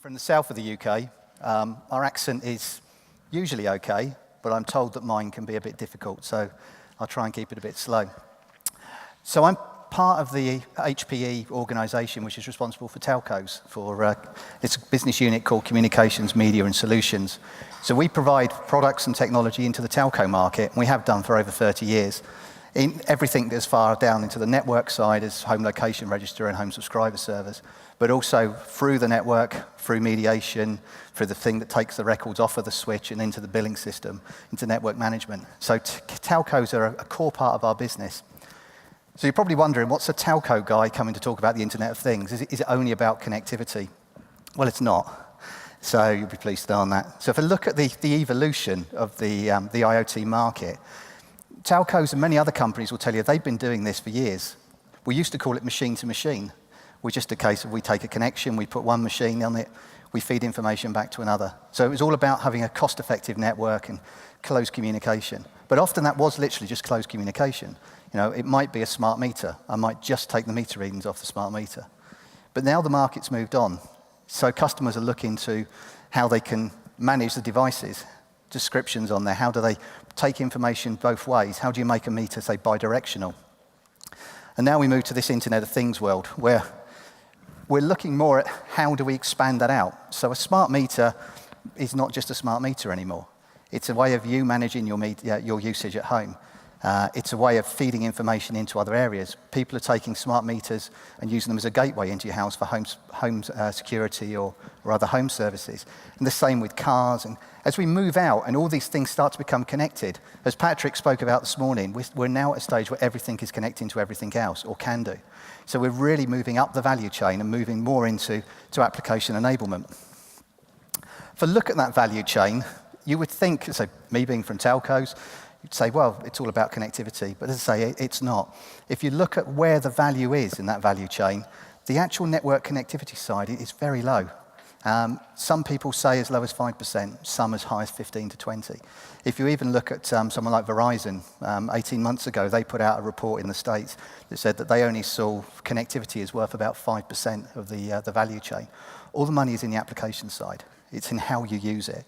from the south of the UK. Our accent is usually okay, but I'm told that mine can be a bit difficult, so I'll try and keep it a bit slow. So I'm part of the HPE organisation, which is responsible for telcos, for its business unit called Communications, Media and Solutions. So we provide products and technology into the telco market, and we have done for over 30 years. In everything as far down into the network side as home location register and home subscriber servers, but also through the network, through mediation, through the thing that takes the records off of the switch and into the billing system, into network management. So telcos are a core part of our business. So you're probably wondering, what's a telco guy coming to talk about the Internet of Things? Is it only about connectivity? Well, it's not. So you'll be pleased to know on that. So if I look at the evolution of the IoT market, telcos and many other companies will tell you they've been doing this for years. We used to call it machine to machine. We're just a case of we take a connection, we put one machine on it, we feed information back to another. So it was all about having a cost-effective network and close communication. But often that was literally just close communication. You know, it might be a smart meter. I might just take the meter readings off the smart meter. But now the market's moved on. So customers are looking to how they can manage the devices, descriptions on there. How do they take information both ways? How do you make a meter, say, bidirectional? And now we move to this Internet of Things world, where we're looking more at how do we expand that out. So a smart meter is not just a smart meter anymore. It's a way of you managing your usage at home. It's a way of feeding information into other areas. People are taking smart meters and using them as a gateway into your house for home security or other home services. And the same with cars. And as we move out and all these things start to become connected, as Patrick spoke about this morning, we're now at a stage where everything is connecting to everything else, or can do. So we're really moving up the value chain and moving more into application enablement. If I look at that value chain, you would think, so me being from telcos, you'd say, well, it's all about connectivity. But as I say, it's not. If you look at where the value is in that value chain, the actual network connectivity side is very low. Some people say as low as 5%, some as high as 15 to 20. If you even look at someone like Verizon, 18 months ago, they put out a report in the States that said that they only saw connectivity is worth about 5% of the value chain. All the money is in the application side. It's in how you use it.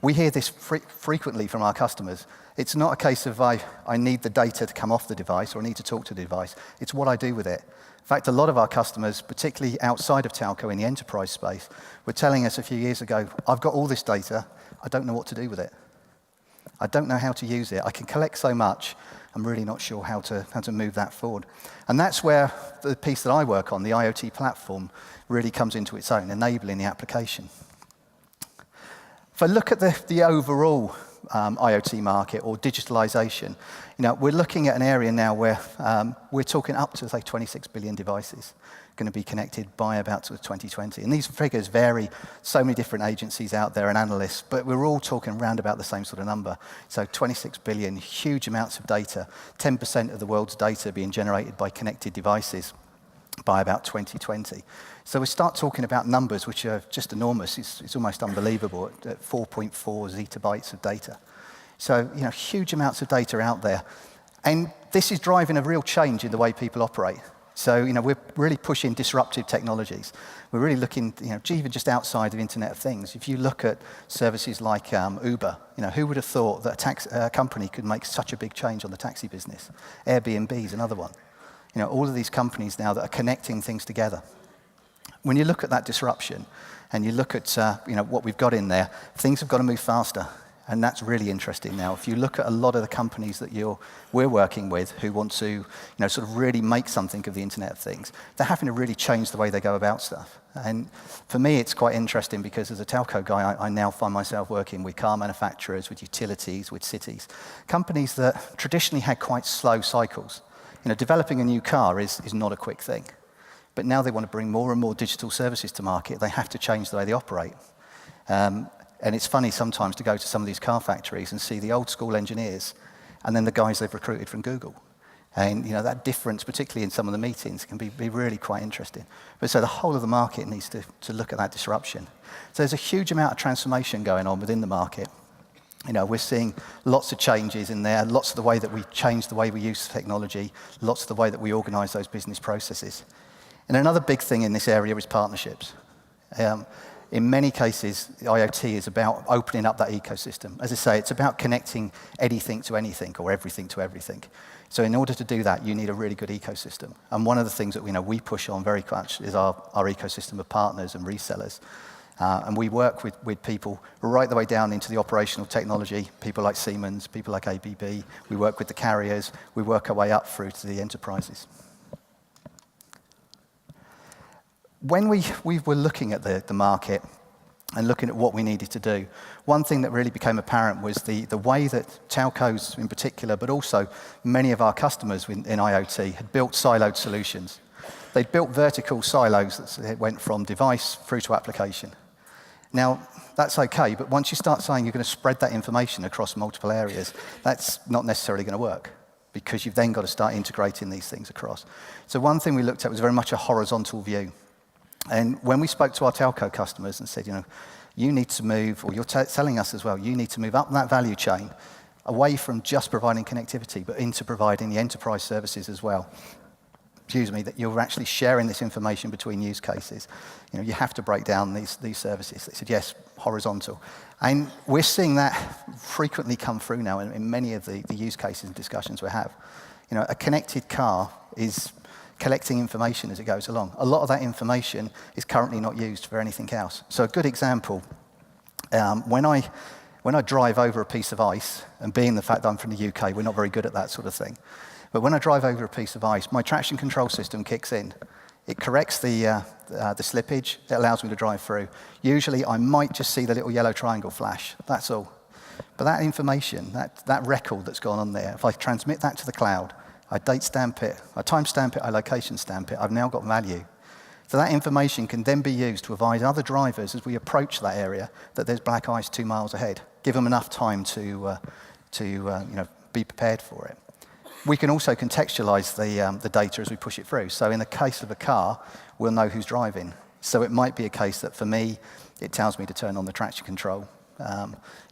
We hear this frequently from our customers. It's not a case of I need the data to come off the device or I need to talk to the device. It's what I do with it. In fact, a lot of our customers, particularly outside of telco in the enterprise space, were telling us a few years ago, I've got all this data, I don't know what to do with it. I don't know how to use it. I can collect so much, I'm really not sure how to move that forward. And that's where the piece that I work on, the IoT platform, really comes into its own, enabling the application. If I look at the overall IoT market or digitalisation, we're looking at an area now where we're talking up to, say, 26 billion devices going to be connected by about 2020. And these figures vary, so many different agencies out there and analysts, but we're all talking around about the same sort of number. So 26 billion, huge amounts of data, 10% of the world's data being generated by connected devices by about 2020. So we start talking about numbers which are just enormous. It's almost unbelievable at 4.4 zettabytes of data. So, huge amounts of data out there. And this is driving a real change in the way people operate. So, we're really pushing disruptive technologies. We're really looking, even just outside of Internet of Things. If you look at services like Uber, who would have thought that a company could make such a big change on the taxi business? Airbnb is another one. All of these companies now that are connecting things together. When you look at that disruption and you look at what we've got in there, things have got to move faster. And that's really interesting now. If you look at a lot of the companies that we're working with who want to sort of really make something of the Internet of Things, they're having to really change the way they go about stuff. And for me, it's quite interesting because as a telco guy, I now find myself working with car manufacturers, with utilities, with cities, companies that traditionally had quite slow cycles. Developing a new car is not a quick thing. But now they want to bring more and more digital services to market. They have to change the way they operate. And it's funny sometimes to go to some of these car factories and see the old school engineers and then the guys they've recruited from Google. And that difference, particularly in some of the meetings, can be really quite interesting. But so the whole of the market needs to look at that disruption. So there's a huge amount of transformation going on within the market. We're seeing lots of changes in there, lots of the way that we change the way we use technology, lots of the way that we organize those business processes. And another big thing in this area is partnerships. in many cases, IoT is about opening up that ecosystem. As I say, it's about connecting anything to anything or everything to everything. So in order to do that, you need a really good ecosystem. And one of the things that we push on very much is our ecosystem of partners and resellers. And we work with people right the way down into the operational technology, people like Siemens, people like ABB. We work with the carriers. We work our way up through to the enterprises. When we were looking at the market and looking at what we needed to do, one thing that really became apparent was the way that telcos in particular, but also many of our customers in IoT had built siloed solutions. They'd built vertical silos that went from device through to application. Now, that's okay, but once you start saying you're going to spread that information across multiple areas, that's not necessarily going to work, because you've then got to start integrating these things across. So one thing we looked at was very much a horizontal view. And when we spoke to our telco customers and said, you need to move, or you're telling us as well, you need to move up that value chain away from just providing connectivity, but into providing the enterprise services as well. That you're actually sharing this information between use cases. You have to break down these services. They said, yes, horizontal. And we're seeing that frequently come through now in many of the use cases and discussions we have. A connected car is collecting information as it goes along. A lot of that information is currently not used for anything else. So a good example, when I drive over a piece of ice, and being the fact that I'm from the UK, we're not very good at that sort of thing. But when I drive over a piece of ice, my traction control system kicks in. It corrects the slippage. It allows me to drive through. Usually, I might just see the little yellow triangle flash. That's all. But that information, that record that's gone on there, if I transmit that to the cloud, I date stamp it, I time stamp it, I location stamp it, I've now got value. So that information can then be used to advise other drivers as we approach that area that there's black ice 2 miles ahead. Give them enough time to be prepared for it. We can also contextualize the data as we push it through. So in the case of a car, we'll know who's driving. So it might be a case that for me, it tells me to turn on the traction control.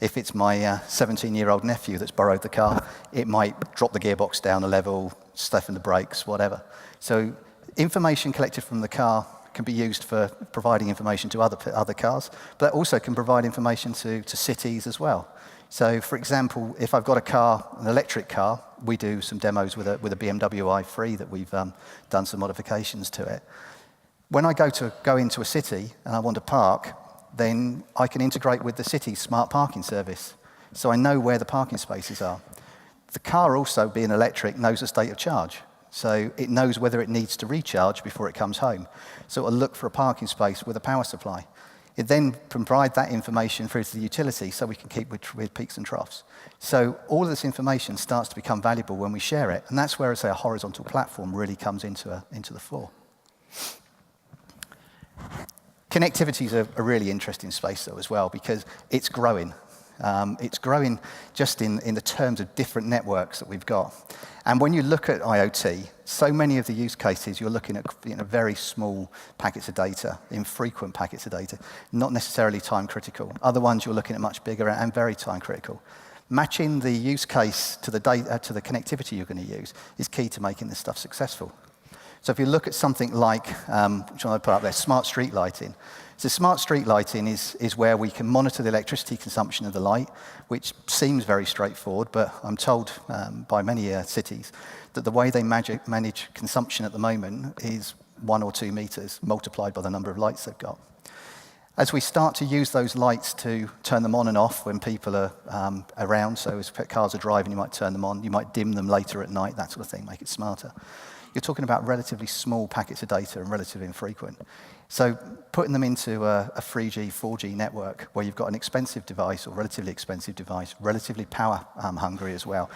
If it's my 17-year-old nephew that's borrowed the car, it might drop the gearbox down a level, stiffen the brakes, whatever. So information collected from the car can be used for providing information to other cars, but it also can provide information to cities as well. So, for example, if I've got a car, an electric car, we do some demos with a BMW i3 that we've done some modifications to it. When I go into a city and I want to park, then I can integrate with the city's smart parking service. So I know where the parking spaces are. The car also, being electric, knows the state of charge. So it knows whether it needs to recharge before it comes home. So it'll look for a parking space with a power supply. It then provides that information through to the utility so we can keep with peaks and troughs. So all of this information starts to become valuable when we share it. And that's where, say, a horizontal platform really comes into the fore. Connectivity is a really interesting space, though, as well, because it's growing. It's growing just in the terms of different networks that we've got. And when you look at IoT, so many of the use cases, you're looking at very small packets of data, infrequent packets of data, not necessarily time critical. Other ones you're looking at much bigger and very time critical. Matching the use case to the connectivity you're going to use is key to making this stuff successful. So if you look at something like, which I put up there, smart street lighting. So smart street lighting is where we can monitor the electricity consumption of the light, which seems very straightforward, but I'm told by many cities that the way they manage consumption at the moment is 1 or 2 meters multiplied by the number of lights they've got. As we start to use those lights to turn them on and off when people are around, so as cars are driving, you might turn them on, you might dim them later at night, that sort of thing, make it smarter. You're talking about relatively small packets of data and relatively infrequent. So putting them into a 3G, 4G network where you've got an expensive device or relatively expensive device, relatively power hungry as well,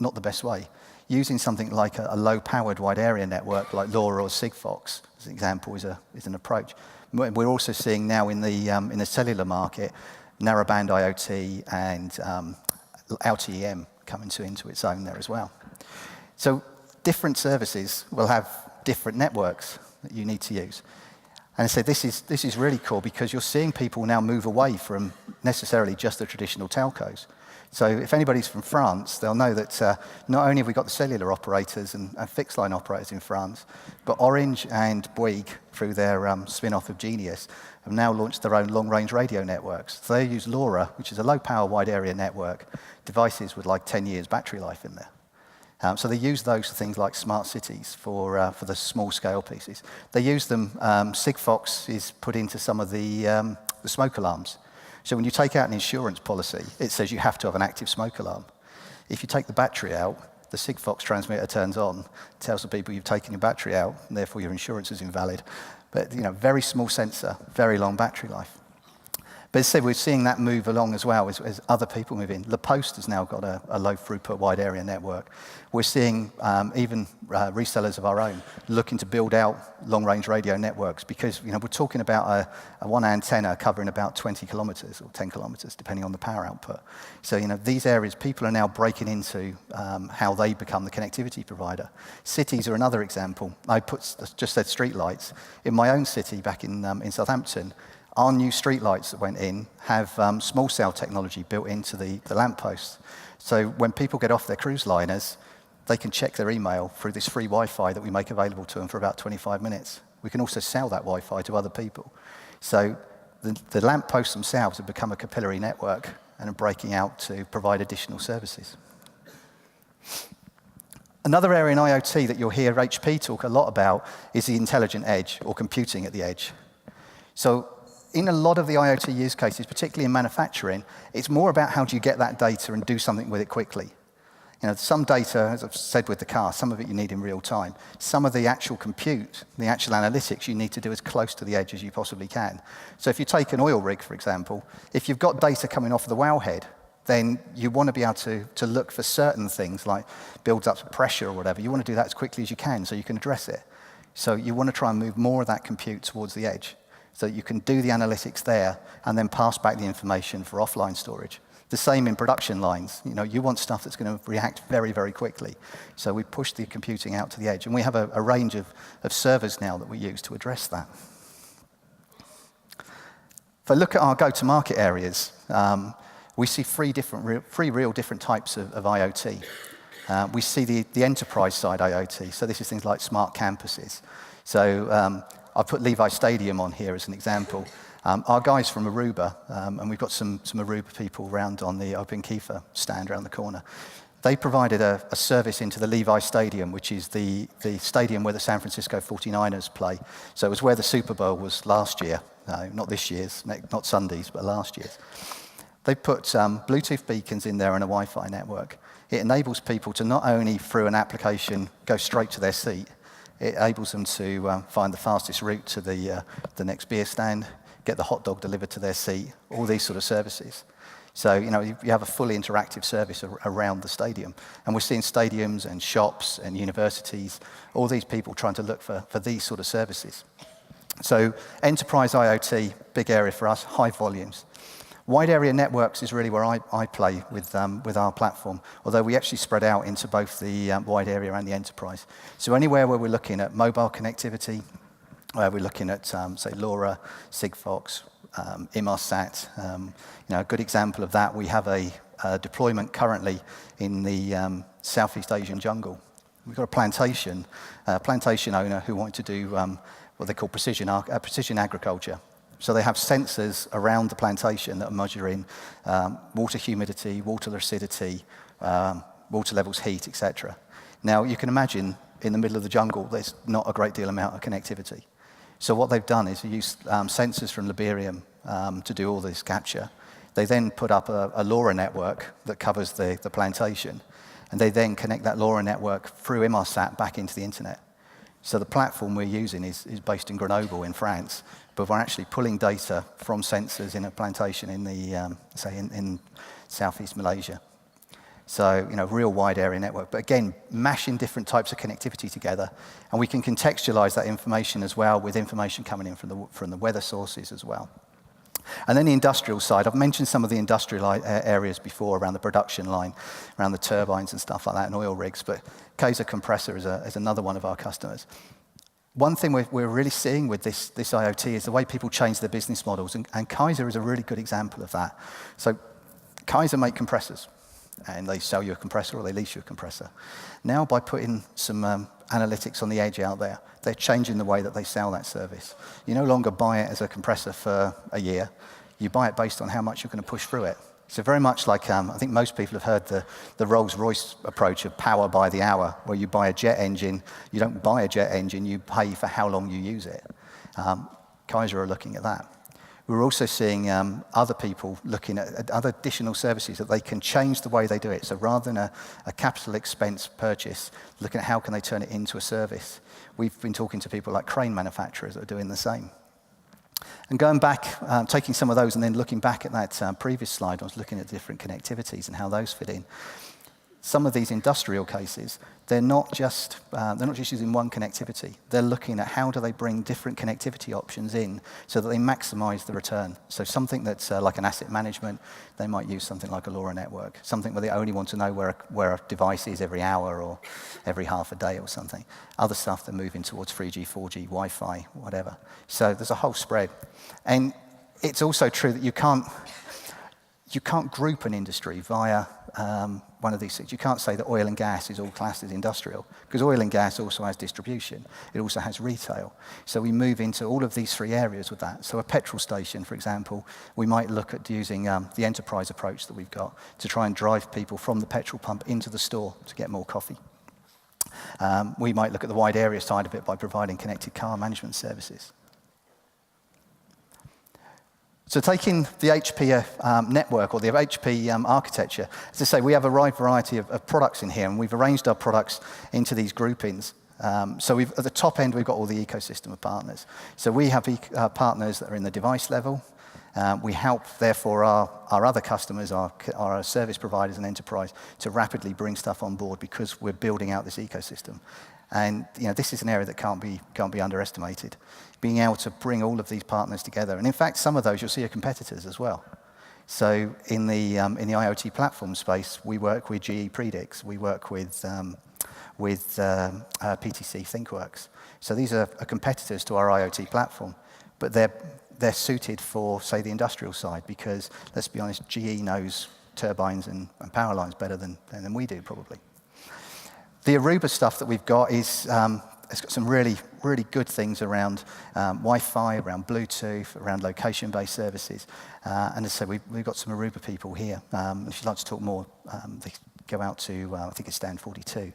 not the best way. Using something like a low-powered wide area network like LoRa or Sigfox, as an example, is an approach. We're also seeing now in the cellular market, narrowband IoT and LTE-M coming into its own there as well. So different services will have different networks that you need to use. And so this is really cool because you're seeing people now move away from necessarily just the traditional telcos. So if anybody's from France, they'll know that not only have we got the cellular operators and fixed line operators in France, but Orange and Bouygues, through their spin-off of Genius, have now launched their own long-range radio networks. So they use LoRa, which is a low-power wide area network, devices with like 10 years battery life in there. So they use those for things like smart cities for the small-scale pieces. They use them, Sigfox is put into some of the smoke alarms. So when you take out an insurance policy, it says you have to have an active smoke alarm. If you take the battery out, the Sigfox transmitter turns on, tells the people you've taken your battery out, and therefore your insurance is invalid. But very small sensor, very long battery life. But as I said, we're seeing that move along as well as other people move in. La Poste has now got a low throughput wide area network. We're seeing even resellers of our own looking to build out long range radio networks because we're talking about a one antenna covering about 20 kilometers or 10 kilometers, depending on the power output. So these areas, people are now breaking into how they become the connectivity provider. Cities are another example. I just said street lights. In my own city back in Southampton, our new streetlights that went in have small cell technology built into the lampposts. So when people get off their cruise liners, they can check their email through this free Wi-Fi that we make available to them for about 25 minutes. We can also sell that Wi-Fi to other people. So the lampposts themselves have become a capillary network and are breaking out to provide additional services. Another area in IoT that you'll hear HP talk a lot about is the intelligent edge or computing at the edge. So in a lot of the IoT use cases, particularly in manufacturing, it's more about how do you get that data and do something with it quickly. Some data, as I've said with the car, some of it you need in real time. Some of the actual compute, the actual analytics, you need to do as close to the edge as you possibly can. So if you take an oil rig, for example, if you've got data coming off the wellhead, then you want to be able to look for certain things like builds up pressure or whatever. You want to do that as quickly as you can so you can address it. So you want to try and move more of that compute towards the edge, so you can do the analytics there and then pass back the information for offline storage. The same in production lines. You want stuff that's going to react very, very quickly. So we push the computing out to the edge. And we have a range of servers now that we use to address that. If I look at our go-to-market areas, we see three real different types of IoT. We see the enterprise side IoT. So this is things like smart campuses. So I've put Levi Stadium on here as an example. Our guys from Aruba, and we've got some Aruba people around on the Open Kiefer stand around the corner. They provided a service into the Levi Stadium, which is the stadium where the San Francisco 49ers play. So it was where the Super Bowl was last year. No, not this year's, not Sunday's, but last year's. They put Bluetooth beacons in there and a Wi-Fi network. It enables people to not only, through an application, go straight to their seat, it enables them to find the fastest route to the next beer stand, get the hot dog delivered to their seat, all these sort of services. So, you have a fully interactive service around the stadium. And we're seeing stadiums and shops and universities, all these people trying to look for these sort of services. So enterprise IoT, big area for us, high volumes. Wide area networks is really where I play with our platform, although we actually spread out into both the wide area and the enterprise. So anywhere where we're looking at mobile connectivity, where we're looking at, say, LoRa, Sigfox, InmarsSat. A good example of that, we have a deployment currently in the Southeast Asian jungle. We've got a plantation owner who wanted to do what they call precision agriculture. So they have sensors around the plantation that are measuring water humidity, water acidity, water levels, heat, etc. Now, you can imagine in the middle of the jungle, there's not a great deal amount of connectivity. So what they've done is use sensors from Liberium to do all this capture. They then put up a LoRa network that covers the plantation, and they then connect that LoRa network through InmarsSat back into the internet. So the platform we're using is based in Grenoble in France, but we're actually pulling data from sensors in a plantation in the in Southeast Malaysia. So, real wide area network. But again, mashing different types of connectivity together, and we can contextualize that information as well with information coming in from the weather sources as well. And then the industrial side, I've mentioned some of the industrial areas before around the production line, around the turbines and stuff like that, and oil rigs, but Kaiser Compressor is another one of our customers. One thing we're really seeing with this IoT is the way people change their business models, and Kaiser is a really good example of that. So Kaiser make compressors. and they sell you a compressor or they lease you a compressor. Now, by putting some analytics on the edge out there, they're changing the way that they sell that service. You no longer buy it as a compressor for a year. You buy it based on how much you're going to push through it. So very much like, I think most people have heard the Rolls-Royce approach of power by the hour, where you buy a jet engine. You don't buy a jet engine, you pay for how long you use it. Kaiser are looking at that. We're also seeing other people looking at other additional services that they can change the way they do it. So rather than a capital expense purchase, looking at how can they turn it into a service. We've been talking to people like crane manufacturers that are doing the same. And going back, taking some of those and then looking back at that previous slide, I was looking at different connectivities and how those fit in. Some of these industrial cases, they're not just using one connectivity. They're looking at how do they bring different connectivity options in so that they maximize the return. So something that's like an asset management, they might use something like a LoRa network, something where they only want to know where a device is every hour or every half a day or something. Other stuff, they're moving towards 3G, 4G, Wi-Fi, whatever. So there's a whole spread. And it's also true that you can't group an industry via one of these things. You can't say that oil and gas is all classed as industrial, because oil and gas also has distribution. It also has retail. So we move into all of these three areas with that. So a petrol station, for example, we might look at using the enterprise approach that we've got to try and drive people from the petrol pump into the store to get more coffee. We might look at the wide area side of it by providing connected car management services. So taking the HP network or the HP architecture, as I say, we have a wide variety of products in here, and we've arranged our products into these groupings. So at the top end, we've got all the ecosystem of partners. So we have partners that are in the device level. We help, therefore, our other customers, our service providers and enterprise, to rapidly bring stuff on board because we're building out this ecosystem. And this is an area that can't be underestimated. Being able to bring all of these partners together, and in fact, some of those you'll see are competitors as well. So in the IoT platform space, we work with GE Predix, we work with PTC ThinkWorks. So these are competitors to our IoT platform, but they're suited for, say, the industrial side because, let's be honest, GE knows turbines and power lines better than we do, probably. The Aruba stuff that we've got is it's got some really, really good things around Wi-Fi, around Bluetooth, around location-based services. And as I said, we've got some Aruba people here. If you'd like to talk more, they go out to, I think it's stand 42.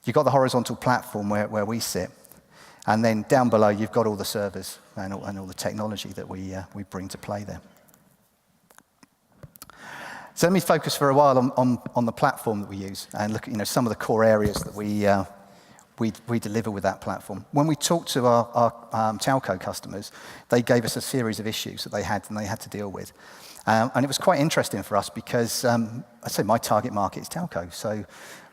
You've got the horizontal platform where we sit. And then down below, you've got all the servers and all the technology that we bring to play there. So let me focus for a while on the platform that we use and look at some of the core areas that we deliver with that platform. When we talked to our telco customers, they gave us a series of issues that they had to deal with. And it was quite interesting for us because, I say my target market is telco, so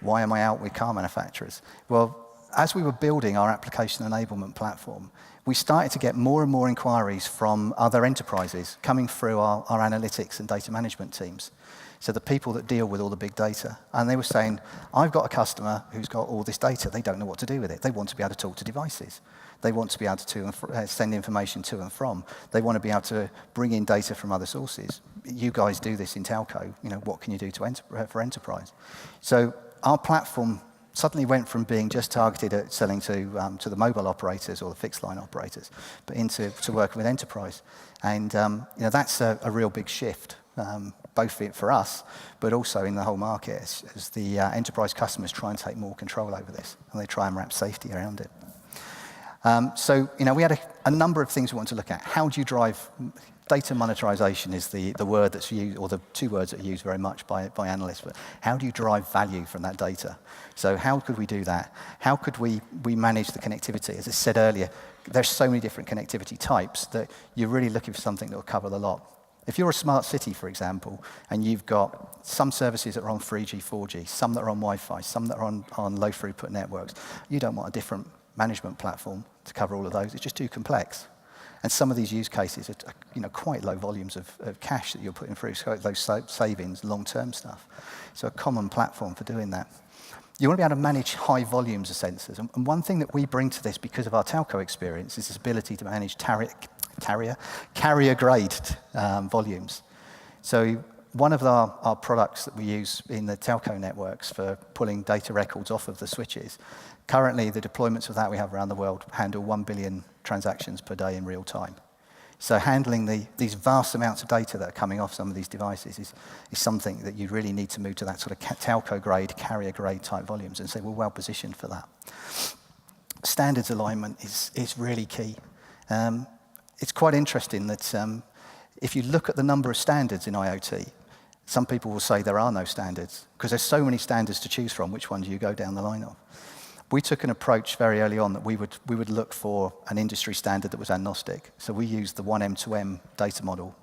why am I out with car manufacturers? Well, as we were building our application enablement platform, we started to get more and more inquiries from other enterprises coming through our analytics and data management teams. So the people that deal with all the big data. And they were saying, I've got a customer who's got all this data. They don't know what to do with it. They want to be able to talk to devices. They want to be able to send information to and from. They want to be able to bring in data from other sources. You guys do this in telco. What can you do for enterprise? So our platform suddenly went from being just targeted at selling to the mobile operators or the fixed line operators, but into working with enterprise. And that's a real big shift. Both for us, but also in the whole market as the enterprise customers try and take more control over this, and they try and wrap safety around it. So we had a number of things we wanted to look at. How do you drive data monetization is the word that's used, or the two words that are used very much by analysts, but how do you drive value from that data? So how could we do that? How could we manage the connectivity? As I said earlier, there's so many different connectivity types that you're really looking for something that will cover the lot. If you're a smart city, for example, and you've got some services that are on 3G, 4G, some that are on Wi-Fi, some that are on low throughput networks, you don't want a different management platform to cover all of those. It's just too complex. And some of these use cases are quite low volumes of cash that you're putting through, so those savings, long-term stuff. So a common platform for doing that. You want to be able to manage high volumes of sensors. And one thing that we bring to this because of our telco experience is this ability to manage carrier-grade volumes. So one of our products that we use in the telco networks for pulling data records off of the switches, currently the deployments of that we have around the world handle 1 billion transactions per day in real time. So handling these vast amounts of data that are coming off some of these devices is something that you really need to move to that sort of telco grade, carrier grade type volumes, and so we're well positioned for that. Standards alignment is really key. It's quite interesting that if you look at the number of standards in IoT, some people will say there are no standards, because there's so many standards to choose from, which one do you go down the line of? We took an approach very early on that we would look for an industry standard that was agnostic. So we used the 1M2M data model.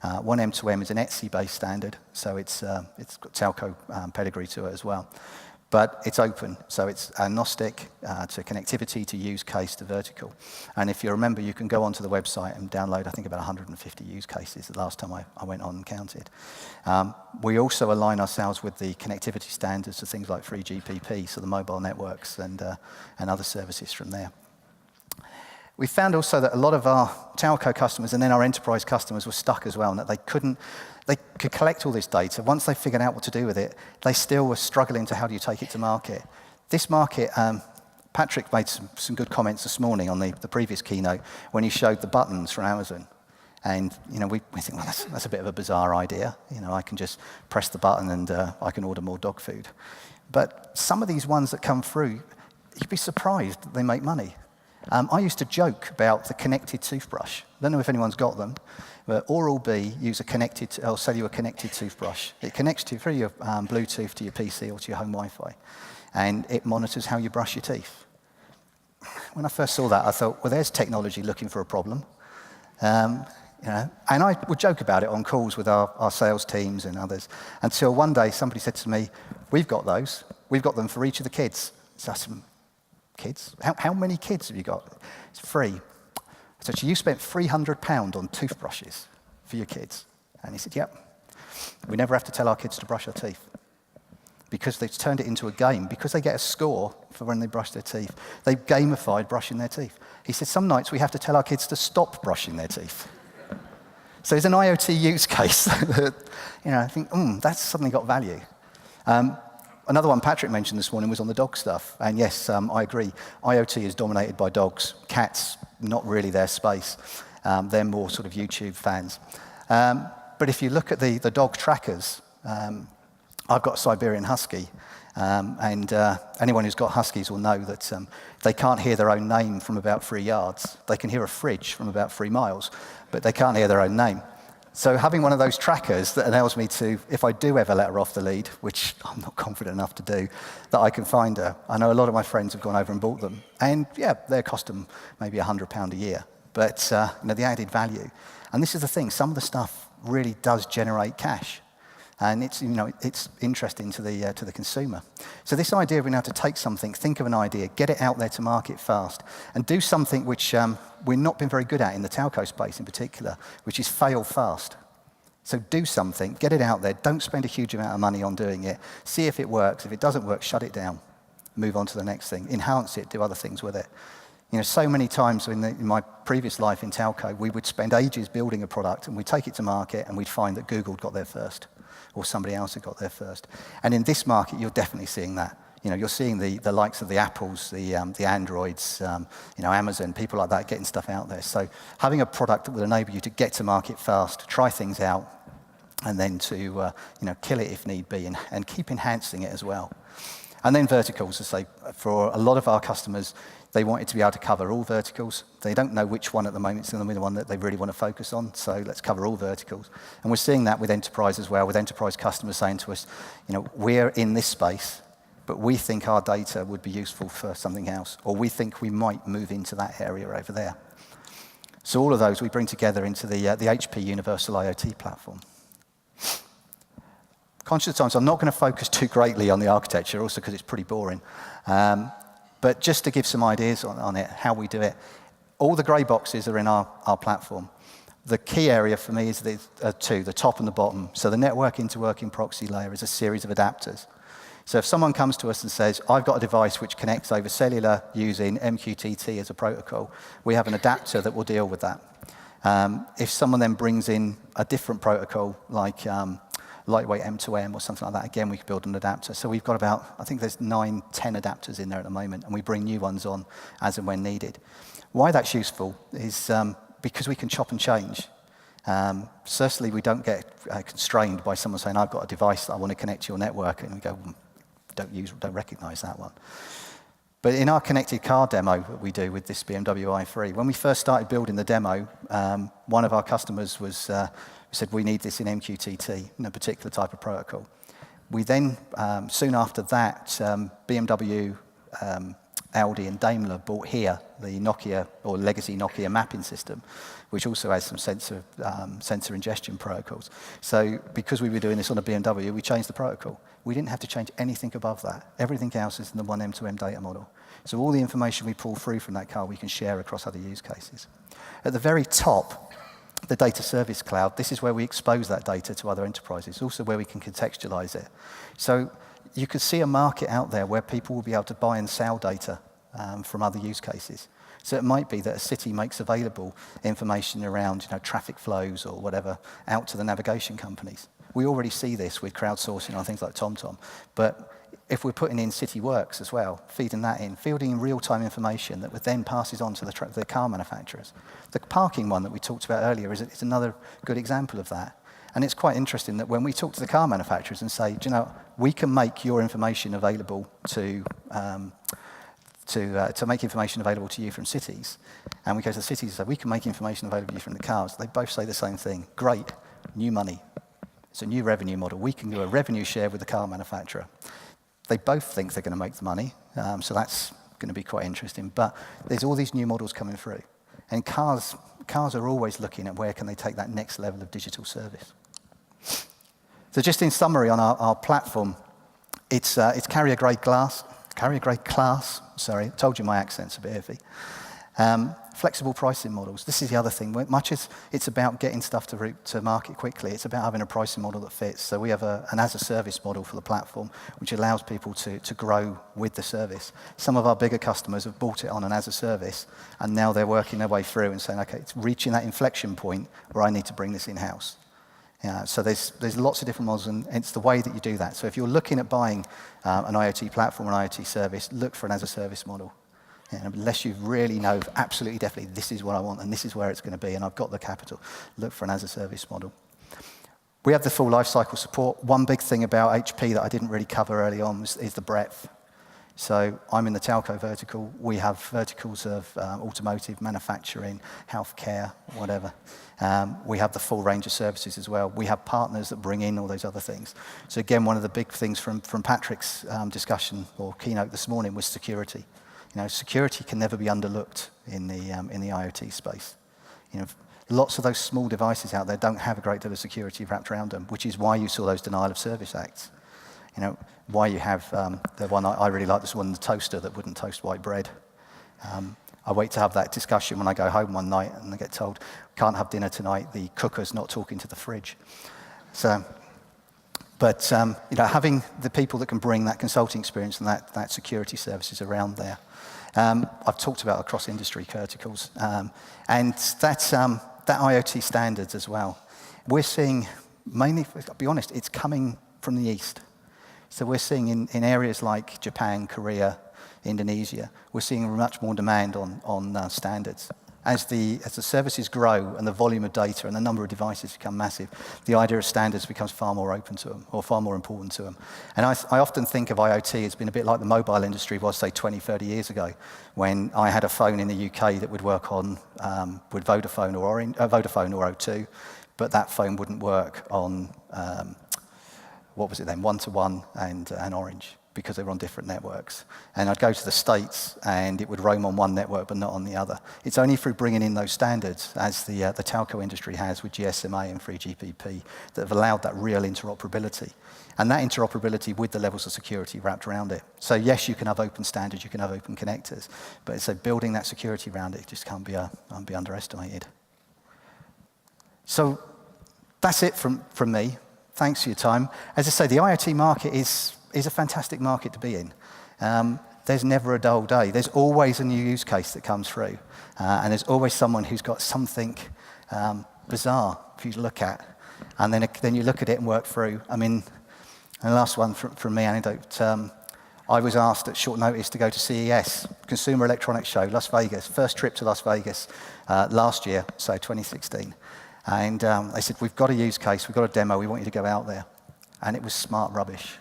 1M2M is an ETSI-based standard, so it's got telco pedigree to it as well. But it's open, so it's agnostic to connectivity, to use case, to vertical. And if you remember, you can go onto the website and download, I think, about 150 use cases the last time I went on and counted. We also align ourselves with the connectivity standards of things like 3GPP, so the mobile networks and other services from there. We found also that a lot of our telco customers and then our enterprise customers were stuck as well, and that they could collect all this data. Once they figured out what to do with it, they still were struggling to how do you take it to market. This market, Patrick made some good comments this morning on the previous keynote when he showed the buttons from Amazon. And we think, well, that's a bit of a bizarre idea. I can just press the button and I can order more dog food. But some of these ones that come through, you'd be surprised that they make money. I used to joke about the connected toothbrush. I don't know if anyone's got them, but Oral-B will sell you a connected toothbrush. It connects to through your Bluetooth to your PC or to your home Wi-Fi, and it monitors how you brush your teeth. When I first saw that, I thought, well, there's technology looking for a problem. And I would joke about it on calls with our sales teams and others, until one day somebody said to me, we've got those. We've got them for each of the kids. So I said, kids? How many kids have you got? It's free. I said, so you spent £300 on toothbrushes for your kids? And he said, yep. We never have to tell our kids to brush their teeth, because they've turned it into a game, because they get a score for when they brush their teeth. They've gamified brushing their teeth. He said, some nights we have to tell our kids to stop brushing their teeth. So it's an IoT use case that, I think, that's suddenly got value. Another one Patrick mentioned this morning was on the dog stuff. And yes, I agree. IoT is dominated by dogs. Cats, not really their space. They're more sort of YouTube fans. But if you look at the dog trackers, I've got a Siberian Husky. And anyone who's got Huskies will know that they can't hear their own name from about 3 yards. They can hear a fridge from about 3 miles, but they can't hear their own name. So having one of those trackers that allows me to, if I do ever let her off the lead, which I'm not confident enough to do, that I can find her. I know a lot of my friends have gone over and bought them. And yeah, they cost them maybe £100 a year. But the added value. And this is the thing, some of the stuff really does generate cash. And it's interesting to the consumer. So this idea of being able to take something, think of an idea, get it out there to market fast, and do something which we've not been very good at in the telco space in particular, which is fail fast. So do something, get it out there, don't spend a huge amount of money on doing it, see if it works. If it doesn't work, shut it down, move on to the next thing, enhance it, do other things with it. So many times in my previous life in telco, we would spend ages building a product, and we'd take it to market, and we'd find that Google got there first, or somebody else had got there first. And in this market, you're definitely seeing that. You're seeing the likes of the Apples, the Androids, Amazon, people like that getting stuff out there. So having a product that will enable you to get to market fast, try things out, and then to kill it if need be, and keep enhancing it as well. And then verticals, as I say, for a lot of our customers, they want it to be able to cover all verticals. They don't know which one at the moment is going to be the one that they really want to focus on, so let's cover all verticals. And we're seeing that with enterprise as well, with enterprise customers saying to us, we're in this space, but we think our data would be useful for something else, or we think we might move into that area over there. So all of those we bring together into the HP Universal IoT platform. Conscious of time, so I'm not going to focus too greatly on the architecture, also because it's pretty boring. But just to give some ideas on it, how we do it, all the grey boxes are in our platform. The key area for me is the two, the top and the bottom. So the network interworking proxy layer is a series of adapters. So if someone comes to us and says, I've got a device which connects over cellular using MQTT as a protocol, we have an adapter that will deal with that. If someone then brings in a different protocol, like lightweight M2M or something like that, again, we could build an adapter. So we've got about, I think there's 9, 10 adapters in there at the moment, and we bring new ones on as and when needed. Why that's useful is because we can chop and change. Certainly, we don't get constrained by someone saying, I've got a device that I want to connect to your network, and we go, don't recognize that one. But in our connected car demo that we do with this BMW i3, when we first started building the demo, one of our customers said, we need this in MQTT, in a particular type of protocol. We then, soon after that, BMW, Audi and Daimler bought here the Nokia, or legacy Nokia mapping system, which also has some sensor ingestion protocols. So because we were doing this on a BMW, we changed the protocol. We didn't have to change anything above that. Everything else is in the one M2M data model. So all the information we pull through from that car, we can share across other use cases. At the very top, the data service cloud, this is where we expose that data to other enterprises, also where we can contextualize it. So you could see a market out there where people will be able to buy and sell data from other use cases. So it might be that a city makes available information around traffic flows or whatever out to the navigation companies. We already see this with crowdsourcing on things like TomTom. But if we're putting in City Works as well, feeding that in, fielding in real-time information that would then passes on to the car manufacturers. The parking one that we talked about earlier is another good example of that. And it's quite interesting that when we talk to the car manufacturers and say, we can make your information available to make information available to you from cities. And we go to the cities and say, we can make information available to you from the cars. They both say the same thing. Great, new money. It's a new revenue model. We can do a revenue share with the car manufacturer. They both think they're going to make the money, so that's going to be quite interesting. But there's all these new models coming through. And cars are always looking at where can they take that next level of digital service. So just in summary on our platform, it's carrier-grade class, sorry, I told you my accent's a bit iffy. Flexible pricing models. This is the other thing. Much as it's about getting stuff to market quickly, it's about having a pricing model that fits. So we have an as-a-service model for the platform, which allows people to grow with the service. Some of our bigger customers have bought it on an as-a-service, and now they're working their way through and saying, okay, it's reaching that inflection point where I need to bring this in-house. So there's lots of different models, and it's the way that you do that. So if you're looking at buying an IoT platform, an IoT service, look for an as-a-service model. Unless you really know absolutely definitely this is what I want and this is where it's going to be and I've got the capital, look for an as-a-service model. We have the full lifecycle support. One big thing about HP that I didn't really cover early on is the breadth. So I'm in the telco vertical. We have verticals of automotive, manufacturing, healthcare, whatever. We have the full range of services as well. We have partners that bring in all those other things. So again, one of the big things from Patrick's discussion or keynote this morning was security. Security can never be underlooked in the IoT space. Lots of those small devices out there don't have a great deal of security wrapped around them, which is why you saw those denial of service acts. Why you have the one I really like, this one, the toaster that wouldn't toast white bread. I wait to have that discussion when I go home one night and I get told, can't have dinner tonight, the cooker's not talking to the fridge. But having the people that can bring that consulting experience and that security services around there. I've talked about across industry verticals. And that IoT standards as well. We're seeing mainly, I'll be honest, it's coming from the East. So we're seeing in areas like Japan, Korea, Indonesia, we're seeing much more demand on standards. As the services grow and the volume of data and the number of devices become massive, the idea of standards becomes far more open to them, or far more important to them. And I often think of IoT as being a bit like the mobile industry was, say, 20, 30 years ago, when I had a phone in the UK that would work on with Vodafone or O2, but that phone wouldn't work on, what was it then, One-to-One and Orange, because they were on different networks. And I'd go to the States, and it would roam on one network, but not on the other. It's only through bringing in those standards, as the telco industry has with GSMA and 3GPP, that have allowed that real interoperability. And that interoperability with the levels of security wrapped around it. So yes, you can have open standards, you can have open connectors, but so building that security around it just can't be underestimated. So that's it from me. Thanks for your time. As I say, the IoT market is a fantastic market to be in. There's never a dull day. There's always a new use case that comes through. And there's always someone who's got something bizarre for you to look at. And then you look at it and work through. I mean, and the last one from me, anecdote. I was asked at short notice to go to CES, Consumer Electronics Show, Las Vegas. First trip to Las Vegas last year, so 2016. And they said, we've got a use case, we've got a demo, we want you to go out there. And it was smart rubbish.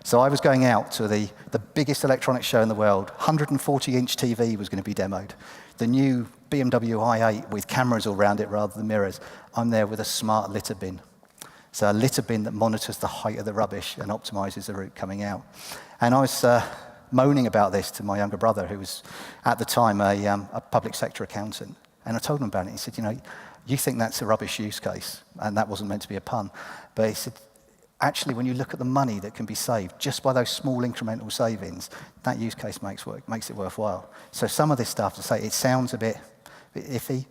So I was going out to the biggest electronics show in the world. 140-inch TV was going to be demoed. The new BMW i8 with cameras all around it rather than mirrors. I'm there with a smart litter bin. So a litter bin that monitors the height of the rubbish and optimizes the route coming out. And I was moaning about this to my younger brother, who was at the time a public sector accountant. And I told him about it. He said, you think that's a rubbish use case, and that wasn't meant to be a pun. But he said, actually, when you look at the money that can be saved just by those small incremental savings, that use case makes it worthwhile. So some of this stuff, to say, it sounds a bit iffy,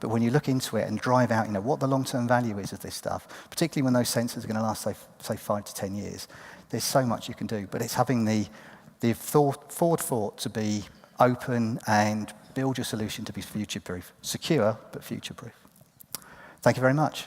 but when you look into it and drive out, what the long-term value is of this stuff, particularly when those sensors are going to last, say 5 to 10 years, there's so much you can do. But it's having the forward thought to be open and build your solution to be future-proof. Secure, but future-proof. Thank you very much.